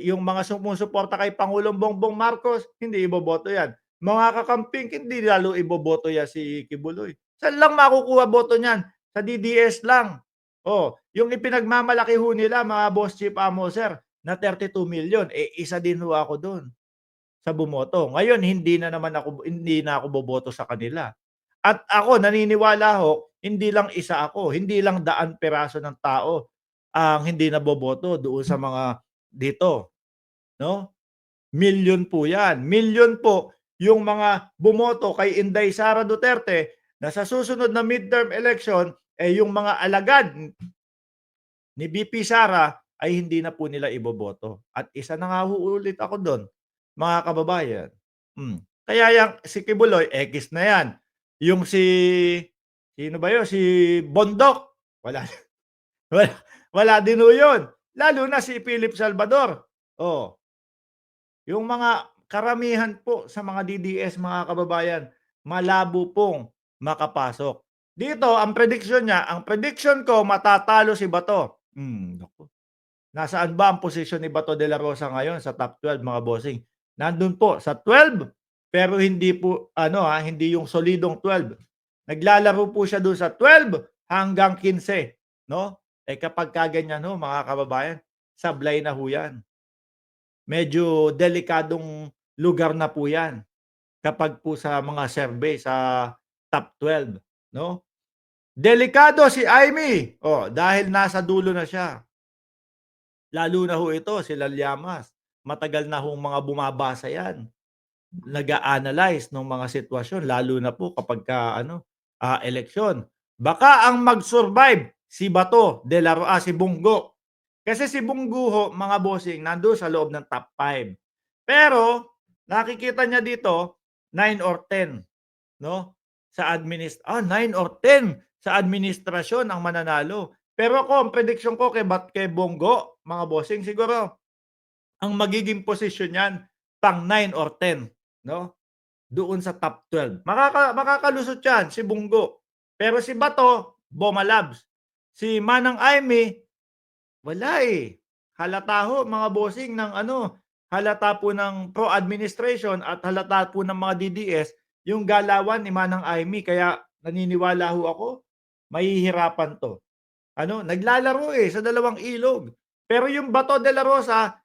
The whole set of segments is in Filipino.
yung mga sumusuporta kay Pangulong Bongbong Marcos, hindi iboboto yan. Mga kakamping, hindi lalo iboboto yan si Kibuloy. Saan lang makukuha boto niyan? Sa DDS lang. Oh, yung ipinagmamalaki ho nila mga boss chief amo sir na 32 million, eh isa din ho ako doon sa bumoto. Ngayon hindi na ako boboto sa kanila. At ako naniniwala ho, hindi lang isa ako, hindi lang daan piraso ng tao ang hindi naboboto doon sa mga dito, no? Milyon po 'yan. Milyon po yung mga bumoto kay Inday Sara Duterte na sa susunod na midterm election, eh, yung mga alagad ni VP Sara ay hindi na po nila iboboto. At isa na nga ho ulit ako do'n, mga kababayan. Kaya yang si Kibuloy, ekis na 'yan. Yung sino ba 'yun, si Bondok, wala wala wala din ho 'yun. Lalo na si Philip Salvador, oh. Yung mga karamihan po sa mga DDS mga kababayan, malabo pong makapasok. Dito ang prediction ko matatalo si Bato. Naku. Nasaan ba ang posisyon ni Bato de la Rosa ngayon sa top 12 mga bossing? Nandun po sa 12, pero hindi po ano, hindi yung solidong 12. Naglalaro po siya dun sa 12 hanggang 15, no? Eh kapag kaganyan ho mga kababayan, sablay na ho yan. Medyo delikadong lugar na po 'yan kapag po sa mga survey sa top 12, 'no? Delikado si Imee, dahil nasa dulo na siya. Lalo na ho ito sila Llamas, matagal na hong mga bumabasa 'yan, nag-a-analyze nung mga sitwasyon lalo na po kapagka ano, eleksyon. Baka ang mag-survive si Bato de la si Bongo. Kasi si Bongo ho, mga bossing, nando'n sa loob ng top 5. Pero nakikita niya dito 9 or 10, 'no, 9 or 10 sa administrasyon ang mananalo. Pero ako ang prediction ko kay Bongo, mga bossing, siguro ang magiging posisyon niyan pang 9 or 10, 'no, doon sa top 12. Makakalusot 'yan si Bongo. Pero si Bato, Bomalabs. Si Manang Imee, wala, eh. Halata ho mga bossing ng ano, halata po ng pro-administration at halata po ng mga DDS yung galawan ni Manang Imee kaya naniniwala ho ako, mahihirapan 'to. Ano, naglalaro, eh, sa dalawang ilog. Pero yung Bato de la Rosa,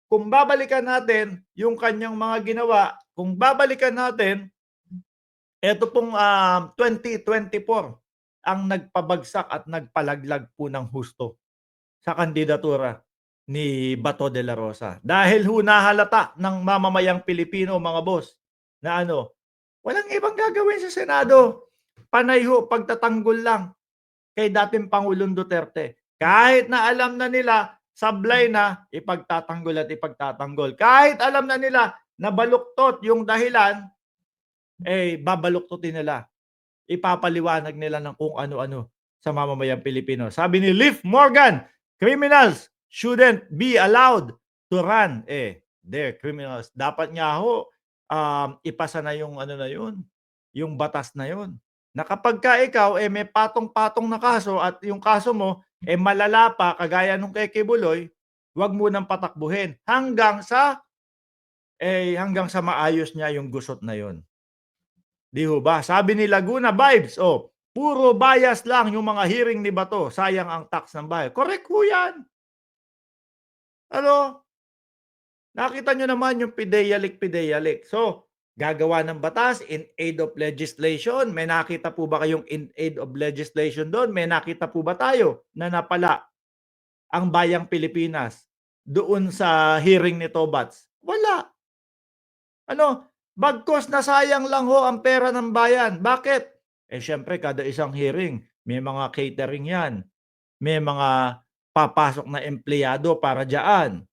kung babalikan natin yung kanyang mga ginawa, kung babalikan natin, eto pong, 2024 ang nagpabagsak at nagpalaglag po ng husto sa kandidatura ni Bato de la Rosa. Dahil ho nahalata ng mamamayang Pilipino mga boss na ano, walang ibang gagawin sa Senado. Panay ho pagtatanggol lang kay dating Pangulong Duterte. Kahit na alam na nila sablay na ipagtatanggol at ipagtatanggol. Kahit alam na nila na baluktot yung dahilan, eh babaluktutin nila. Ipapaliwanag nila ng kung ano-ano sa mamamayang Pilipino. Sabi ni Liv Morgan, criminals shouldn't be allowed to run. Eh, they're criminals. Dapat nga ho, ipasa na yung ano na yun, yung batas na yun. Na kapagka ikaw, eh may patong-patong na kaso at yung kaso mo, eh malala pa, kagaya nung kay Kibuloy, wag mo nang patakbuhin hanggang sa maayos niya yung gusot na yun. 'Di ho ba? Sabi ni Laguna Vibes, puro bias lang yung mga hearing ni Bato, sayang ang tax ng bayan. Correct ho 'yan. Ano, nakita niyo naman yung pideyalik-pideyalik. So, gagawa ng batas in aid of legislation. May nakita po ba kayong in aid of legislation doon? May nakita po ba tayo na napala ang bayang Pilipinas doon sa hearing ni Tobats? Wala. Ano, bagkus nasayang lang ho ang pera ng bayan. Bakit? Eh siyempre kada isang hearing, may mga catering 'yan, may mga papasok na empleyado para diyan.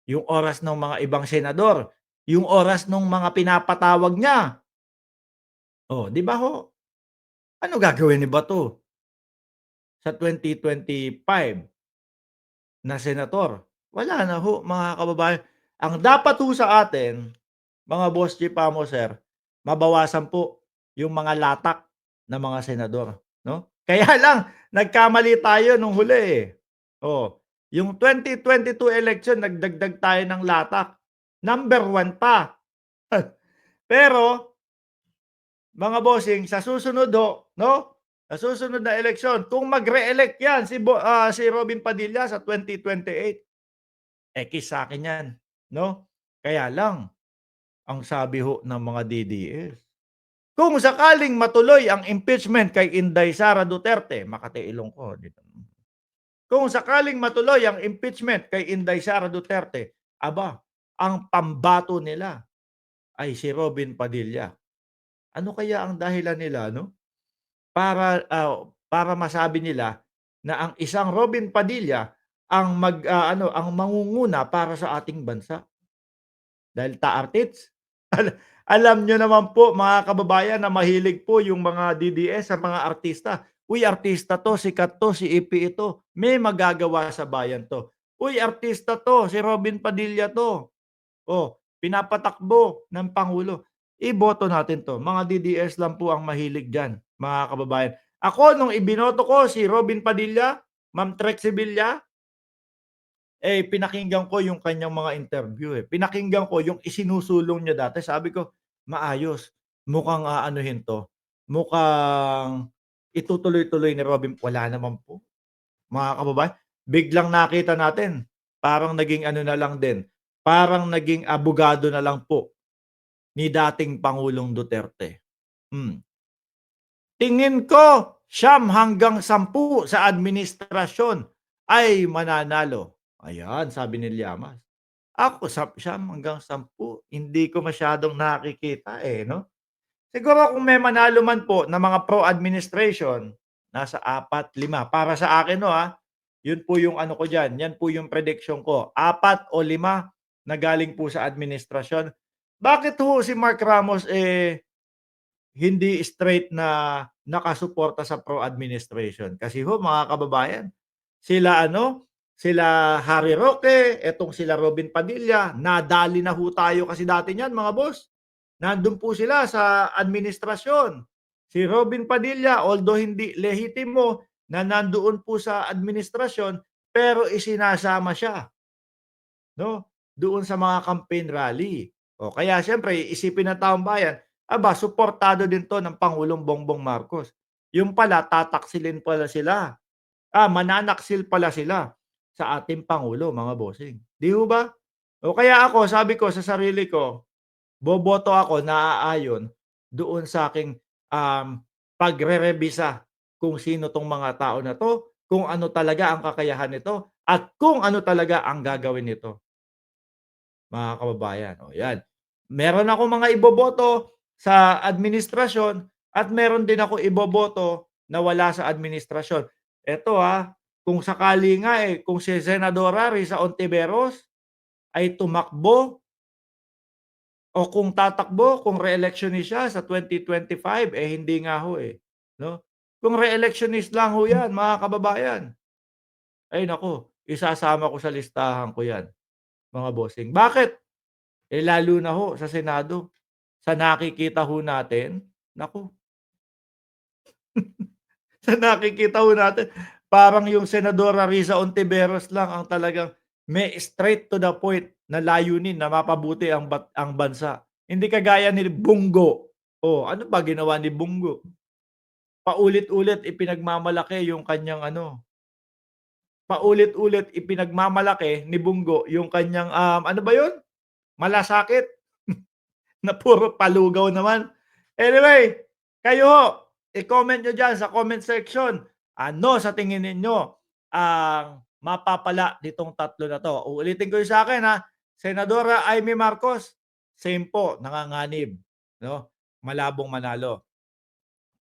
Yung oras ng mga ibang senador, yung oras ng mga pinapatawag niya. Oh, 'di ba ho? Ano gagawin ni Bato sa 2025 na senator? Wala na ho mga kababayan. Ang dapat ho sa atin, mga boss chief amo sir, mabawasan po yung mga latak ng mga senador, 'no? Kaya lang nagkamali tayo nung huli, eh. Oh, Yung 2022 election nagdagdag tayo ng latak, #1 pa. Pero mga bossing sa susunod ho, 'no, sa susunod na eleksyon kung mag-re-elect 'yan si Robin Padilla sa 2028, ekis sa'kin 'yan, 'no. Kaya lang, ang sabi ho ng mga DDS, kung sakaling matuloy ang impeachment kay Inday Sara Duterte, Makati, Ilonggo dito. Kung sakaling matuloy ang impeachment kay Inday Sara Duterte, aba, ang pambato nila ay si Robin Padilla. Ano kaya ang dahilan nila 'no? Para masabi nila na ang isang Robin Padilla ang ang mangunguna para sa ating bansa. Dahil taartits. Alam niyo naman po mga kababayan na mahilig po yung mga DDS sa mga artista. "Uy, artista 'to, sikat 'to, si Ipi ito, may magagawa sa bayan 'to. Uy, artista 'to, si Robin Padilla 'to." Oh, pinapatakbo ng pangulo. Iboto natin 'to. Mga DDS lang po ang mahilig diyan, mga kababayan. Ako nung ibinoto ko si Robin Padilla, Ma'am Trek Sevilla, pinakinggan ko yung kanyang mga interview, eh. Pinakinggan ko yung isinusulong niya dati. Sabi ko, "Maayos, mukhang aanuhin 'to, mukhang itutuloy-tuloy ni Robin." Wala naman po, mga kababayan. Biglang nakita natin, parang naging ano na lang din, parang naging abogado na lang po ni dating Pangulong Duterte. Hmm. Tingin ko ₱9 hanggang 10 sa administrasyon ay mananalo. Ayan, sabi ni Llamas. Ako 9 hanggang 10 hindi ko masyadong nakikita, 'no? Siguro kung may manalo man po na mga pro-administration, nasa 4, 5 para sa akin 'no, 'yun po yung ano ko diyan, 'yan po yung prediction ko, 4 o 5 na galing po sa administrasyon. Bakit ho si Mark Ramos, hindi straight na nakasuporta sa pro-administration? Kasi ho mga kababayan, sila ano, sila Harry Roque, etong sila Robin Padilla, nadali na ho tayo kasi dati niyan mga boss. Nandun po sila sa administrasyon. Si Robin Padilla, although hindi lehitimo na nandoon po sa administrasyon, pero isinasama siya, 'no, doon sa mga campaign rally. O kaya siyempre isipin ng taong bayan, aba suportado din 'to ng Pangulong Bongbong Marcos. Yung pala tataksilin pala sila, mananaksil pala sila sa ating pangulo mga bossing, 'di ho ba? O kaya ako sabi ko sa sarili ko, boboto ako naaayon doon sa aking, pagrerebisa kung sino 'tong mga tao na 'to, kung ano talaga ang kakayahan nito, at kung ano talaga ang gagawin nito, mga kababayan. O 'yan, meron akong mga iboboto sa administrasyon at meron din ako iboboto na wala sa administrasyon. Eto, kung sakali nga, kung si Senadora Risa Ontiveros ay tumakbo o kung tatakbo, kung re-electionist siya sa 2025, hindi nga ho, 'no? Kung re-electionist lang ho 'yan, mga kababayan, ay naku, isasama ko sa listahan ko 'yan, mga bossing. Bakit? Lalo na ho sa Senado, sa nakikita ho natin, naku, sa nakikita ho natin, parang yung Senadora Risa Ontiveros lang ang talagang may straight to the point na layunin na mapabuti ang bansa. Hindi kagaya ni Bongo. Oh, ano ba ginawa ni Bongo? Paulit-ulit ipinagmamalaki yung kanyang ano, paulit-ulit ipinagmamalaki ni Bongo yung kanyang, ano ba yun? Malasakit na puro palugaw naman. Anyway, kayo ho, i-comment niyo diyan sa comment section, ano sa tingin ninyo ang mapapala nitong tatlo na 'to? Uulitin ko yung sa'kin, Senadora Amy Marcos, same po, nanganganib, 'no, malabong manalo.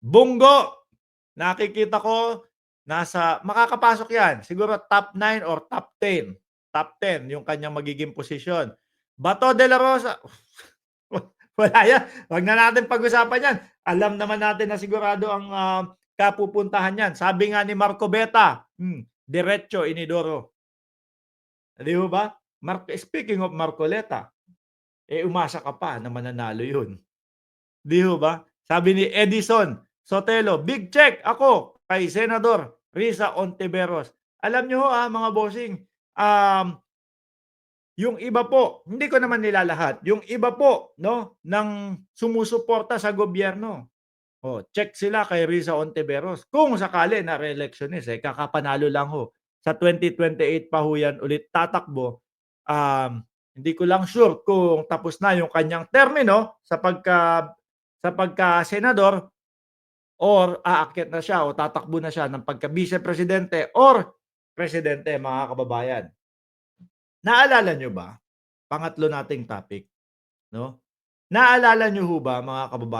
Bongo, nakikita ko nasa makakapasok 'yan, siguro top 9 or top 10. Top 10 yung kanyang magiging posisyon. Bato de la Rosa, wala 'yan, 'wag na natin pag-usapan 'yan. Alam naman natin na sigurado ang, kapupuntahan niyan. Sabi nga ni Marcobeta, diretso inidoro. 'Di ho ba? Speaking of Marcoleta, umasa ka pa na mananalo 'yun. 'Di ho ba? Sabi ni Edison Sotelo, "Big check ako kay Senador Risa Ontiveros." Alam niyo ho, mga bossing, Um, yung iba po, hindi ko naman nilalahat, yung iba po 'no, ng sumusuporta sa gobyerno, oh, check sila kay Risa Ontiveros. Kung sakali na re-electionist, eh, kakapanalo lang ho. Sa 2028 pa ho yan ulit tatakbo. Hindi ko lang sure kung tapos na yung kanyang termino sa pagka-senador or aakyat na siya o tatakbo na siya ng pagka-vice presidente or presidente, mga kababayan. Naalala niyo ba, pangatlo nating topic 'no, naalala niyo ho ba mga kababayan